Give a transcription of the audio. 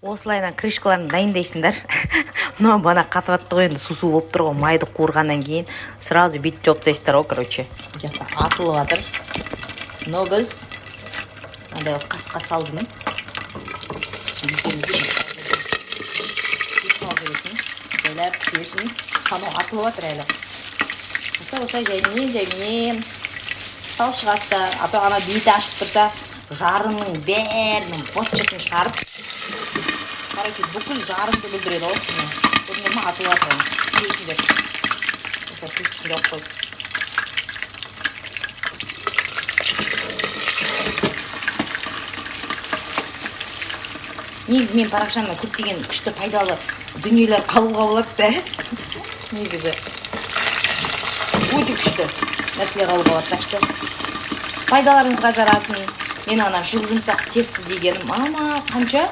Осылайдан крышкаларын дайындайсыңдар. Мына бана қатып атты ғой, енді сусу болып тұр ғой. Майды қуырғаннан кейін сразу бүйтіп жауып тастайсыздар ғой, короче. Жақта атылып жатыр. Но біз андай қасқа салдым. Böyle pişiyorsun. Tamam atılıp atır hele. Olsa jayмен. Sal шығасыздар. Апа ана бейті ашып тұрса, жарының бәрінің бос-жетін шығарып. Короче, бүкіл жарымды бүлдіреді ғой. Көрдіңдер ма? Атылып атыр. Пейсіңдер. Осылай пейсіңдер алып қойып. Негізі мен парақшамда көптеген күшті пайдалы дүниелер алуға болады да. Негізі өте күшті нәрселер алуға болады. Так что пайдаларыңызға жарасын. Мен ана жұп жұмсақ тесті дегенім, ама қанша